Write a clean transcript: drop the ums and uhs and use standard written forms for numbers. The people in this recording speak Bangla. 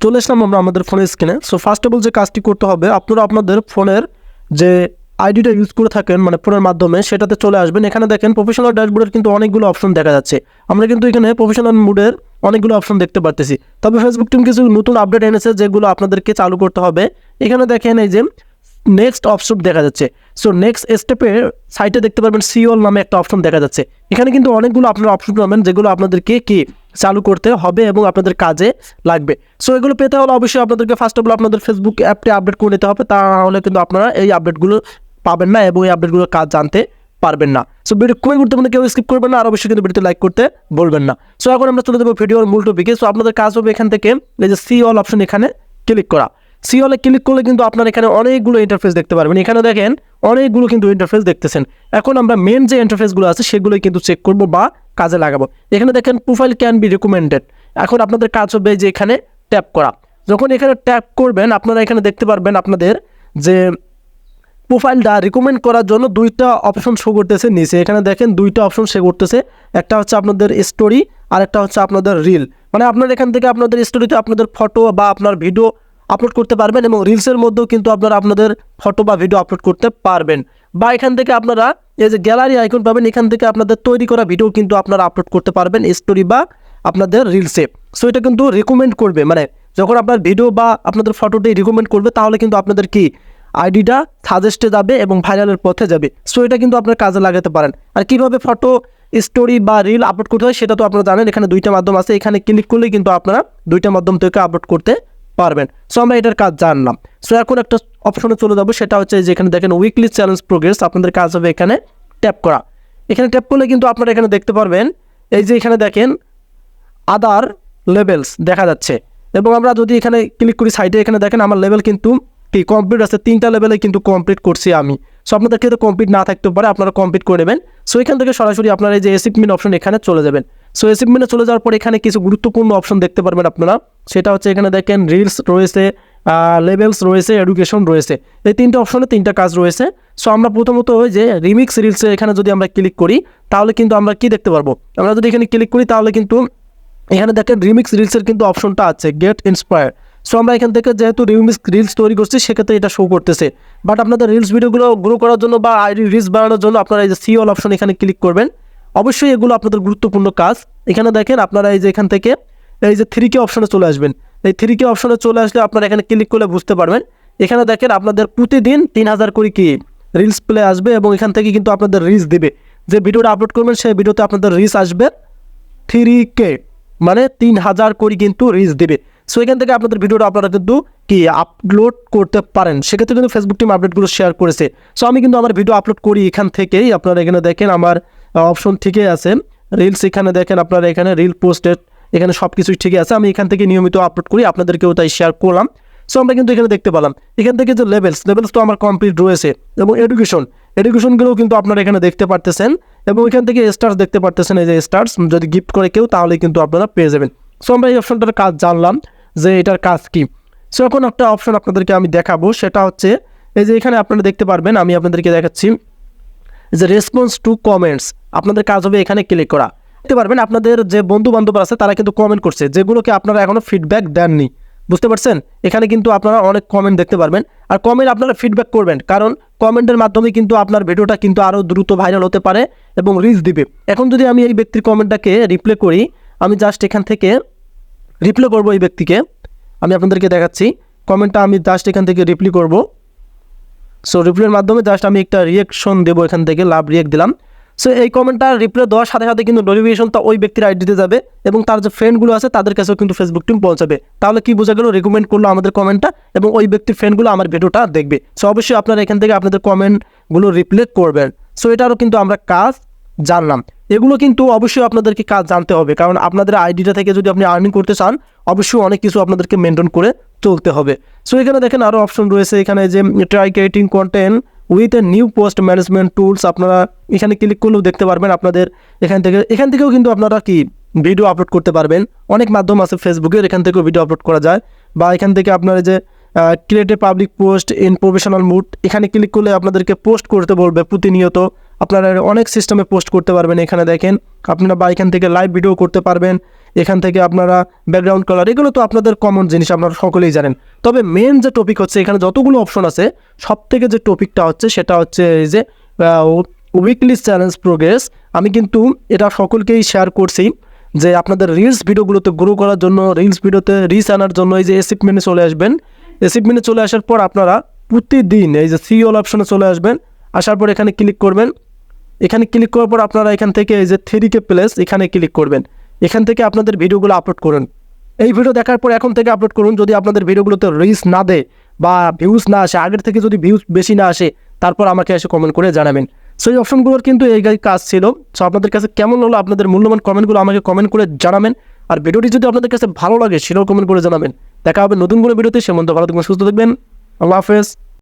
চলে আসলাম আমরা আমাদের ফোনের স্ক্রিনে। সো ফার্স্ট অফ অল যে কাজটি করতে হবে, আপনারা আপনাদের ফোনের যে আইডিটা ইউজ করে থাকেন মানে ফোনের মাধ্যমে সেটাতে চলে আসবেন। এখানে দেখেন প্রফেশনাল ড্যাশবোর্ডের কিন্তু অনেকগুলো অপশন দেখা যাচ্ছে। আমরা কিন্তু এখানে প্রফেশনাল মোডের অনেকগুলো অপশন দেখতে পারতেছি। তবে ফেসবুক টিম কিছু নতুন আপডেট এনেছে যেগুলো আপনাদেরকে চালু করতে হবে। এখানে দেখেন এই যে নেক্সট অপশন দেখা যাচ্ছে। সো নেক্সট স্টেপের সাইটে দেখতে পারবেন সিওল নামে একটা অপশন দেখা যাচ্ছে। এখানে কিন্তু অনেকগুলো আপনারা অপশন পাবেন যেগুলো আপনাদেরকে কি চালু করতে হবে এবং আপনাদের কাজে লাগবে। সো এগুলো পেতে হলে অবশ্যই আপনাদেরকে ফার্স্ট অফ অল আপনাদের ফেসবুক অ্যাপটি আপডেট করে নিতে হবে, তা নাহলে কিন্তু আপনারা এই আপডেটগুলো পাবেন না এবং এই আপডেটগুলোর কাজ জানতে পারবেন না। সো ভিডিও খুবই গুরুত্বপূর্ণ, কেউ স্কিপ করবেন না, আর অবশ্যই কিন্তু ভিডিওতে লাইক করতে বলবেন না। সো এখন আমরা চলে যাবো ভিডিওর মূল টপিকে। সো আপনাদের কাজ হবে এখান থেকে এই যে সি অল অপশন এখানে ক্লিক করা। সি অলে ক্লিক করলে কিন্তু আপনার এখানে অনেকগুলো ইন্টারফেস দেখতে পারবেন। এখানে দেখেন অনেকগুলো কিন্তু ইন্টারফেস দেখতেছেন। এখন আমরা মেন যে ইন্টারফেসগুলো আছে সেগুলোই কিন্তু চেক করবো বা কাজে লাগাবো। এখানে দেখেন প্রোফাইল ক্যান বি রিকমেন্ডেড। এখন আপনাদের কাজ হবে যে এখানে ট্যাপ করা। যখন এখানে ট্যাপ করবেন আপনারা এখানে দেখতে পারবেন আপনাদের যে প্রোফাইলটা রিকমেন্ড করার জন্য দুইটা অপশন শো করতেছে নিচে। এখানে দেখেন দুইটা অপশন শো করতেছে, একটা হচ্ছে আপনাদের স্টোরি আর একটা হচ্ছে আপনাদের রিল। মানে আপনারা এখান থেকে আপনাদের স্টোরিতে আপনাদের ফটো বা আপনার ভিডিও আপলোড করতে পারবেন এবং রিলসের মধ্যেও কিন্তু আপনারা আপনাদের ফটো বা ভিডিও আপলোড করতে পারবেন। বা এখান থেকে আপনারা এই যে গ্যালারি আইকন পাবেন, এখান থেকে আপনাদের তৈরি করা ভিডিও কিন্তু আপনারা আপলোড করতে পারবেন স্টোরি বা আপনাদের রিলসে। সো এটা কিন্তু রিকমেন্ড করবে, মানে যখন আপনার ভিডিও বা আপনাদের ফটোটি রিকমেন্ড করবে তাহলে কিন্তু আপনাদের কি আইডিটা সাজেস্টে যাবে এবং ভাইরালের পথে যাবে। সো এটা কিন্তু আপনার কাজে লাগাতে পারেন। আর কীভাবে ফটো স্টোরি বা রিল আপলোড করতে হয় সেটা তো আপনারা জানেন। এখানে দুইটা মাধ্যম আছে, এখানে ক্লিক করলেই কিন্তু আপনারা দুইটা মাধ্যম থেকে আপলোড করতে পারবেন। সো আমরা এটার কাজ জানলাম। সো এখন একটা অপশনে চলে যাবো, সেটা হচ্ছে যে এখানে দেখেন উইকলি চ্যালেঞ্জ প্রোগ্রেস। আপনাদের কাজ হবে এখানে ট্যাপ করা। এখানে ট্যাপ করলে কিন্তু আপনারা এখানে দেখতে পারবেন এই যে এখানে দেখেন আদার লেভেলস দেখা যাচ্ছে। এবং আমরা যদি এখানে ক্লিক করি সাইডে, এখানে দেখেন আমার লেভেল কিন্তু কি কমপ্লিট আছে, 3টা লেভেলে কিন্তু কমপ্লিট করছি আমি। সো আপনাদের ক্ষেত্রে কমপ্লিট না থাকতে পারে, আপনারা কমপ্লিট করে নেবেন। সো এখান থেকে সরাসরি আপনারা এই যে অ্যাচিভমেন্ট অপশন এখানে চলে যাবেন। সো অ্যাচিভমেন্টে চলে যাওয়ার পর এখানে কিছু গুরুত্বপূর্ণ অপশন দেখতে পারবেন আপনারা। সেটা হচ্ছে এখানে দেখেন রিলস রয়েছে, লেভেলস রয়েছে, এডুকেশন রয়েছে। এই 3টা অপশনে 3টা কাজ রয়েছে। সো আমরা প্রথমত ওই যে রিমিক্স রিলসে এখানে যদি আমরা ক্লিক করি তাহলে কিন্তু আমরা কি দেখতে পারবো, আমরা যদি এখানে ক্লিক করি তাহলে কিন্তু এখানে দেখেন রিমিক্স রিলসের কিন্তু অপশনটা আছে গেট ইন্সপায়ার। সো আমরা এখান থেকে যেহেতু রিমিক্স রিলস তৈরি করছি সেক্ষেত্রে এটা শো করতেছে। বাট আপনাদের রিলস ভিডিওগুলো গ্রো করার জন্য বা আইডি রিলস বানানোর জন্য আপনারা এই যে সি অল অপশন এখানে ক্লিক করবেন। অবশ্যই এগুলো আপনাদের গুরুত্বপূর্ণ কাজ। এখানে দেখেন আপনারা এই যে এখান থেকে এই যে 3K অপশনে চলে আসবেন। এই 3K অপশনে চলে আসলে আপনারা এখানে ক্লিক করলে বুঝতে পারবেন এখানে দেখেন আপনাদের প্রতিদিন 3000 করে কি রিলস প্লে আসবে এবং এখান থেকে কিন্তু আপনাদের রিচ দিবে। যে ভিডিওটা আপলোড করবেন সেই ভিডিওতে আপনাদের রিচ আসবে 3K, মানে 3000 করে কিন্তু রিচ দিবে। সো এখান থেকে আপনাদের ভিডিওটা আপনারা কিন্তু কি আপলোড করতে পারেন। সেক্ষেত্রে কিন্তু ফেসবুক টিম আপডেটগুলো শেয়ার করেছে। সো আমি কিন্তু আমার ভিডিও আপলোড করি এখান থেকেই। আপনারা এখানে দেখেন আমার অপশন ঠিকই আছে, রিলস এখানে দেখেন আপনারা এখানে রিল পোস্টেড, এখানে সব কিছুই ঠিকই আছে। আমি এখান থেকে নিয়মিত আপলোড করি, আপনাদেরকেও তাই শেয়ার করলাম। সো আমরা কিন্তু এখানে দেখতে পেলাম এখান থেকে যে লেভেলস তো আমার কমপ্লিট রয়েছে এবং এডুকেশনগুলোও কিন্তু আপনারা এখানে দেখতে পারতেছেন এবং এখান থেকে স্টার্স দেখতে পারতেছেন। এই যে স্টার্স যদি গিফট করে কেউ তাহলে কিন্তু আপনারা পেয়ে যাবেন। সো আমরা এই অপশনটার কাজ জানলাম যে এটার কাজ কি। সো এখন একটা অপশন আপনাদেরকে আমি দেখাবো, সেটা হচ্ছে এই যে এখানে আপনারা দেখতে পারবেন, আমি আপনাদেরকে দেখাচ্ছি যে রেসপন্স টু কমেন্টস। আপনাদের কাজ হবে এখানে ক্লিক করা। দেখতে পারবেন আপনাদের যে বন্ধু বান্ধব আছে তারা কিন্তু কমেন্ট করছে যেগুলোকে আপনারা এখনো ফিডব্যাক দেননি। বুঝতে পারছেন, এখানে কিন্তু আপনারা অনেক কমেন্ট দেখতে পারবেন। আর কমেন্ট আপনারা ফিডব্যাক করবেন, কারণ কমেন্টের মাধ্যমে কিন্তু আপনার ভিডিওটা কিন্তু আরও দ্রুত ভাইরাল হতে পারে এবং রিচ দিবে। এখন যদি আমি এই ব্যক্তির কমেন্টটাকে রিপ্লে করি, আমি জাস্ট এখান থেকে রিপ্লে করব এই ব্যক্তিকে, আমি আপনাদেরকে দেখাচ্ছি কমেন্টটা আমি জাস্ট এখান থেকে রিপ্লে করব। সো রিপ্লের মাধ্যমে জাস্ট আমি একটা রিয়েকশন দেবো, এখান থেকে লাভ রিয়েক্ট দিলাম। সো এই কমেন্টটা রিপ্লে দেওয়ার সাথে সাথে কিন্তু নোটিফিকেশনটা ওই ব্যক্তির আইডিতে যাবে এবং তার যে ফ্রেন্ডগুলো আছে তাদের কাছেও কিন্তু ফেসবুক টিম পৌঁছাবে। তাহলে কি বোঝা গেল, রিকমেন্ড করলো আমাদের কমেন্টটা এবং ওই ব্যক্তির ফ্রেন্ডগুলো আমার ভিডিওটা দেখবে। সো অবশ্যই আপনারা এখান থেকে আপনাদের কমেন্টগুলো রিপ্লে করবেন। সো এটারও কিন্তু আমরা কাজ জানলাম। এগুলো কিন্তু অবশ্যই আপনাদেরকে কাজ জানতে হবে, কারণ আপনাদের আইডিটা থেকে যদি আপনি আর্নিং করতে চান অবশ্যই অনেক কিছু আপনাদেরকে মেনটেন করে চলতে হবে। সো এখানে দেখেন আরও অপশন রয়েছে, এখানে যে try creating content with a new post management tools. আপনারা এখানে ক্লিক করলেও দেখতে পারবেন আপনাদের এখান থেকেও কিন্তু আপনারা কি ভিডিও আপলোড করতে পারবেন। অনেক মাধ্যম আছে ফেসবুকের, এখান থেকেও ভিডিও আপলোড করা যায়। বা এখান থেকে আপনারা যে create a public post in professional mood, এখানে ক্লিক করলে আপনাদেরকে পোস্ট করতে বলবে প্রতিনিয়ত। আপনারা অনেক সিস্টেমে পোস্ট করতে পারবেন। এখানে দেখেন আপনারা বা এখান থেকে লাইভ ভিডিও করতে পারবেন, এখান থেকে আপনারা ব্যাকগ্রাউন্ড কালার, এগুলো তো আপনাদের কমন জিনিস, আপনারা সকলেই জানেন। তবে মেন যে টপিক হচ্ছে, এখানে যতগুলো অপশন আছে সব থেকে যে টপিকটা হচ্ছে সেটা হচ্ছে এই যে উইকলি চ্যালেঞ্জ প্রোগ্রেস। আমি কিন্তু এটা সকলকেই শেয়ার করছি যে আপনাদের রিলস ভিডিওগুলোতে গ্রো করার জন্য, রিলস ভিডিওতে রিচ আনার জন্য এই যে অ্যাচিভমেন্টে চলে আসবেন। অ্যাচিভমেন্টে চলে আসার পর আপনারা প্রতিদিন এই যে সি অল অপশনে চলে আসবেন। আসার পর এখানে ক্লিক করবেন। এখানে ক্লিক করার পর আপনারা এখান থেকে এই যে 3K প্লেস এখানে ক্লিক করবেন। এখান থেকে আপনাদের ভিডিওগুলো আপলোড করুন। এই ভিডিও দেখার পর এখন থেকে আপলোড করুন। যদি আপনাদের ভিডিওগুলোতে রিচ না দেয় বা ভিউজ না আসে, আগের থেকে যদি ভিউজ বেশি না আসে, তারপর আমাকে এসে কমেন্ট করে জানাবেন। সো এই অপশনগুলোর কিন্তু এই কাজ ছিল। সো আপনাদের কাছে কেমন হলো, আপনাদের মূল্যবান কমেন্টগুলো আমাকে কমেন্ট করে জানাবেন। আর ভিডিওটি যদি আপনাদের কাছে ভালো লাগে সেটাও কমেন্ট করে জানাবেন। দেখা হবে নতুন কোনো ভিডিওতে। সে মধ্যে ভালো থাকবেন, সুস্থ থাকবেন। আল্লাহ হাফেজ।